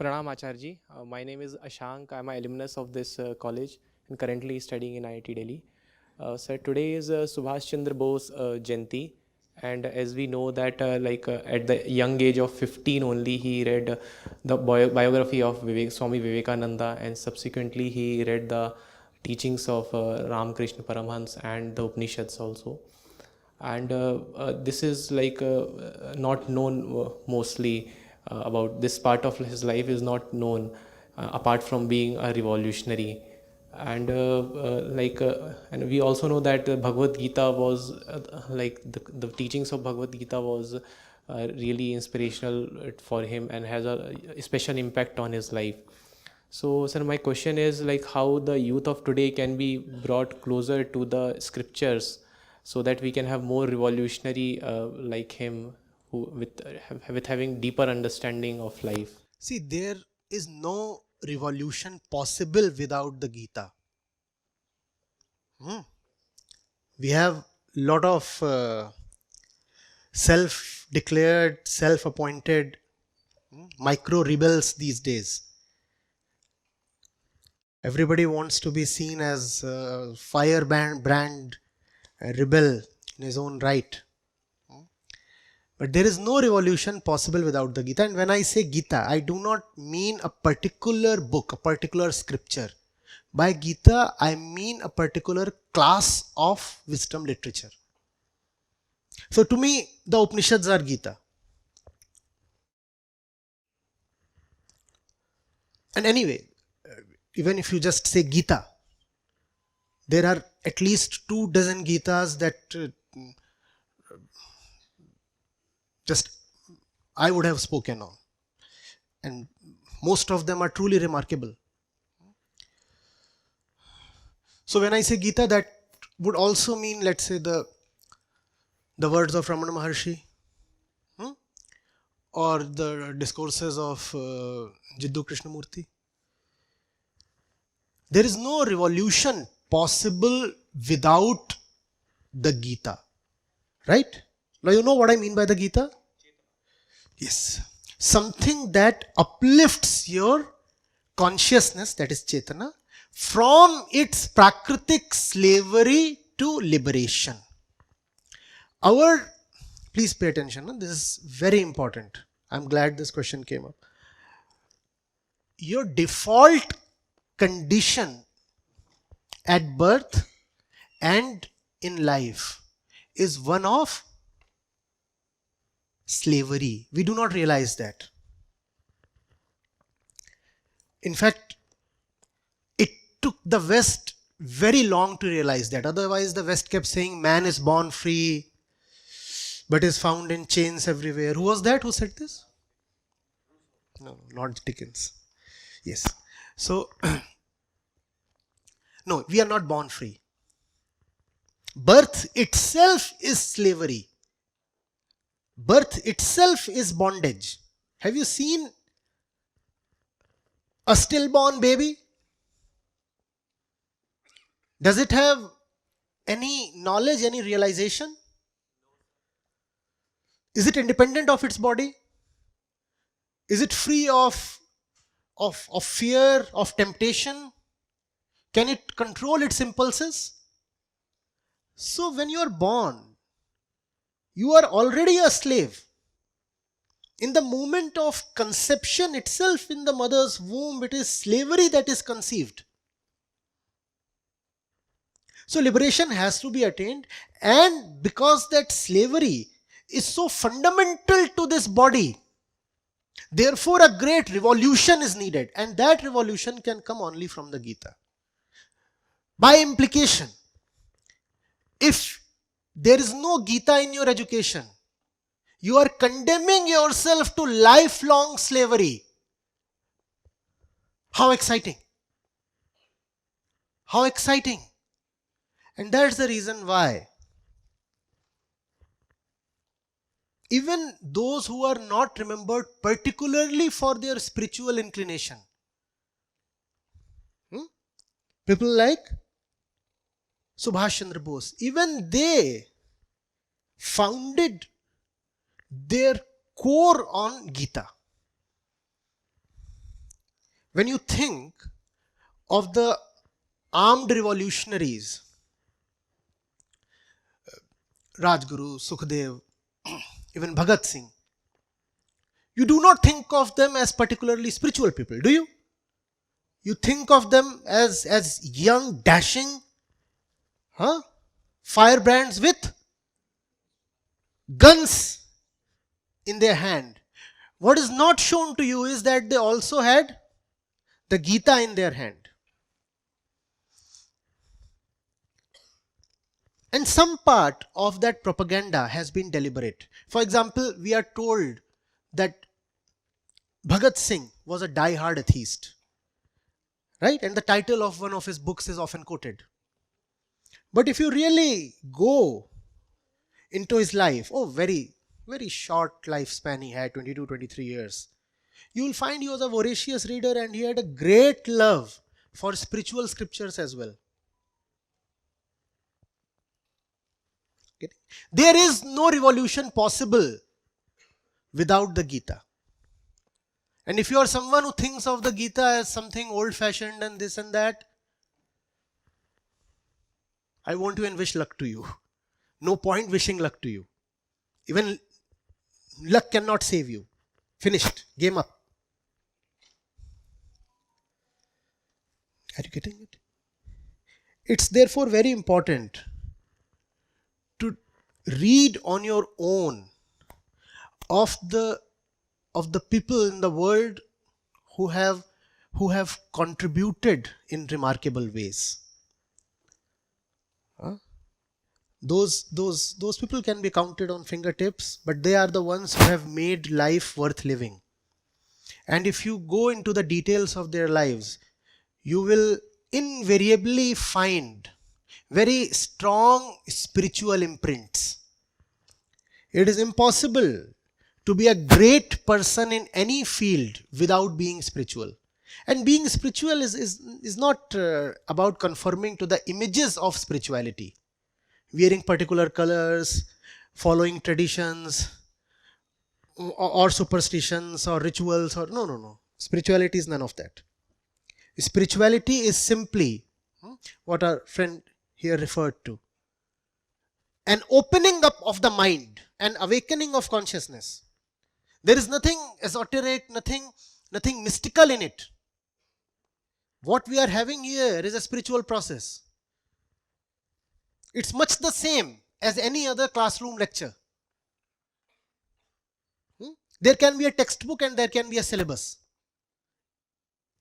Pranam Acharji. My name is Ashank. I'm an alumnus of this college and currently studying in IIT Delhi. Sir, today is Subhash Chandra Bose Jayanti, and as we know that at the young age of 15 only he read the biography of Swami Vivekananda, and subsequently he read the teachings of Ramakrishna Paramhans and the Upanishads also. And this is not known mostly about this part of his life is not known apart from being a revolutionary. And and we also know that Bhagavad Gita was the teachings of Bhagavad Gita was really inspirational for him and has a special impact on his life. So, sir, my question is like how the youth of today can be brought closer to the scriptures so that we can have more revolutionary like him, who with having deeper understanding of life. See, there is no revolution possible without the Gita. We have lot of self-declared, self-appointed micro-rebels these days. Everybody wants to be seen as a firebrand rebel in his own right. But there is no revolution possible without the Gita. And when I say Gita, I do not mean a particular book, a particular scripture. By Gita, I mean a particular class of wisdom literature. So to me, the Upanishads are Gita. And anyway, even if you just say Gita, there are at least 24 Gitas that just I would have spoken on. And most of them are truly remarkable. So when I say Gita, that would also mean, let's say, the words of Ramana Maharshi, or the discourses of Jiddu Krishnamurti. There is no revolution possible without the Gita. Right? Now you know what I mean by the Gita? Yes. Something that uplifts your consciousness, that is Chetana, from its prakritic slavery to liberation. Please pay attention, this is very important. I'm glad this question came up. Your default condition at birth and in life is one of slavery. We do not realize that. In fact, it took the West very long to realize that. Otherwise, the West kept saying man is born free, but is found in chains everywhere. Who was that who said this? No, not Dickens. Yes. So, no, we are not born free. Birth itself is slavery. Birth itself is bondage. Have you seen a stillborn baby? Does it have any knowledge, any realization? Is it independent of its body? Is it free of fear, of temptation? Can it control its impulses? So when you are born, you are already a slave. In the moment of conception itself in the mother's womb, it is slavery that is conceived. So liberation has to be attained, and because that slavery is so fundamental to this body, therefore a great revolution is needed, and that revolution can come only from the Gita. By implication, if there is no Gita in your education, you are condemning yourself to lifelong slavery. How exciting! How exciting! And that's the reason why even those who are not remembered particularly for their spiritual inclination, people like Subhash Chandra Bose, even they founded their core on Gita. When you think of the armed revolutionaries, Rajguru, Sukhdev, even Bhagat Singh, you do not think of them as particularly spiritual people, do you? You think of them as young, dashing, firebrands with guns in their hand. What is not shown to you is that they also had the Gita in their hand. And some part of that propaganda has been deliberate. For example, we are told that Bhagat Singh was a die-hard atheist, right? And the title of one of his books is often quoted. But if you really go into his life, very, very short lifespan he had, 22, 23 years, you will find he was a voracious reader and he had a great love for spiritual scriptures as well. There is no revolution possible without the Gita. And if you are someone who thinks of the Gita as something old-fashioned and this and that, I want to wish luck to you. No point wishing luck to you. Even luck cannot save you. Finished. Game up. Are you getting it? It's therefore very important to read on your own of the people in the world who have contributed in remarkable ways. Those people can be counted on fingertips, but they are the ones who have made life worth living. And if you go into the details of their lives, you will invariably find very strong spiritual imprints. It is impossible to be a great person in any field without being spiritual. And being spiritual is not about conforming to the images of spirituality, wearing particular colors, following traditions or superstitions or rituals, or no. Spirituality is none of that. Spirituality is simply what our friend here referred to, an opening up of the mind, an awakening of consciousness. There is nothing esoteric, nothing mystical in it. What we are having here is a spiritual process. It's much the same as any other classroom lecture. There can be a textbook and there can be a syllabus.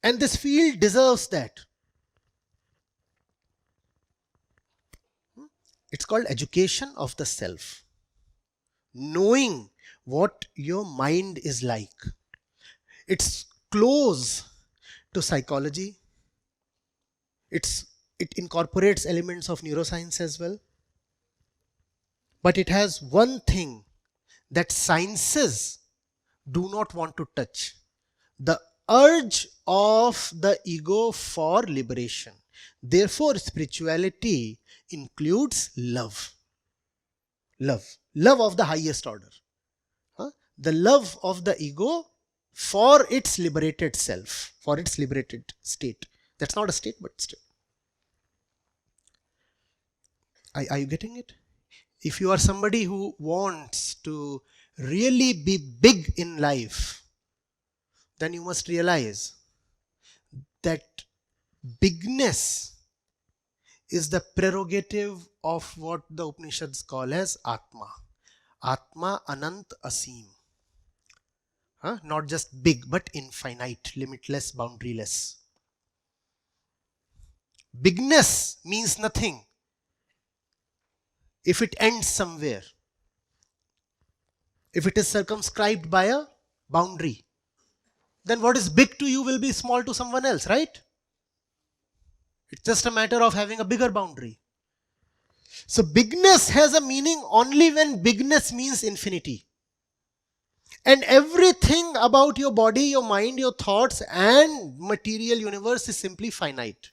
And this field deserves that. It's called education of the self. Knowing what your mind is like. It's close to psychology. It incorporates elements of neuroscience as well. But it has one thing that sciences do not want to touch: the urge of the ego for liberation. Therefore, spirituality includes love. Love of the highest order. The love of the ego for its liberated self, for its liberated state. That's not a state, but still. Are you getting it? If you are somebody who wants to really be big in life, then you must realize that bigness is the prerogative of what the Upanishads call as Atma. Atma Anant Asim. Not just big, but infinite, limitless, boundaryless. Bigness means nothing if it ends somewhere. If it is circumscribed by a boundary, then what is big to you will be small to someone else, right? It's just a matter of having a bigger boundary. So bigness has a meaning only when bigness means infinity. And everything about your body, your mind, your thoughts and material universe is simply finite.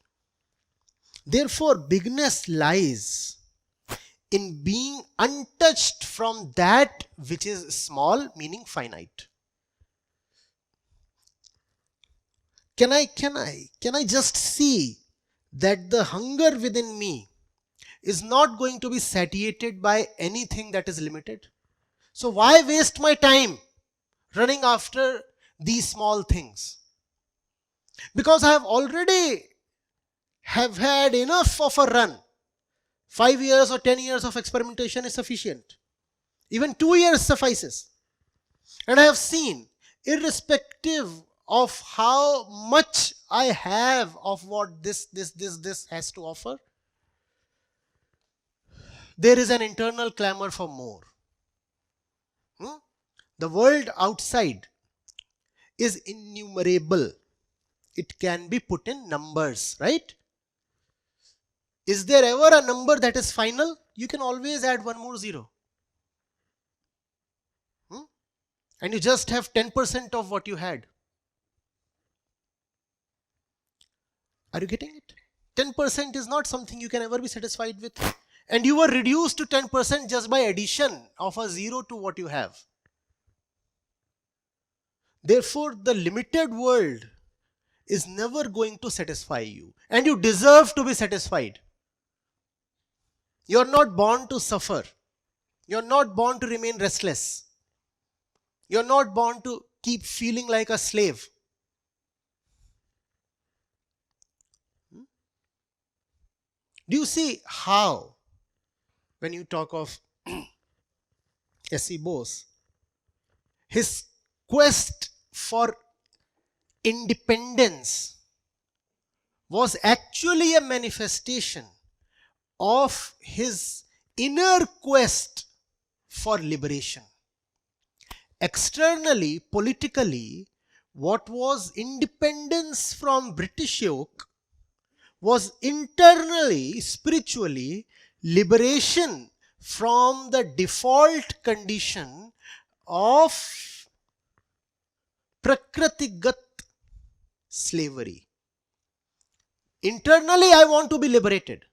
Therefore, bigness lies in being untouched from that which is small, meaning finite. Can I just see that the hunger within me is not going to be satiated by anything that is limited? So why waste my time running after these small things? Because I have already have had enough of a run. 5 years or 10 years of experimentation is sufficient. Even 2 years suffices. And I have seen, irrespective of how much I have of what this has to offer, there is an internal clamor for more. The world outside is innumerable. It can be put in numbers, right? Is there ever a number that is final? You can always add one more zero. And you just have 10% of what you had. Are you getting it? 10% is not something you can ever be satisfied with. And you were reduced to 10% just by addition of a zero to what you have. Therefore, the limited world is never going to satisfy you. And you deserve to be satisfied. You are not born to suffer. You are not born to remain restless. You are not born to keep feeling like a slave. Do you see how, when you talk of S.C. Bose, his quest for independence was actually a manifestation of his inner quest for liberation. Externally, politically, what was independence from British yoke was internally, spiritually, liberation from the default condition of Prakritigat slavery. Internally, I want to be liberated.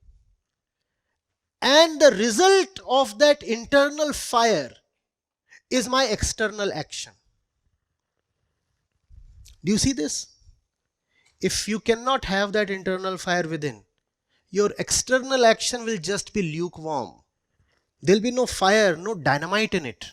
And the result of that internal fire is my external action. Do you see this? If you cannot have that internal fire within, your external action will just be lukewarm. There will be no fire, no dynamite in it.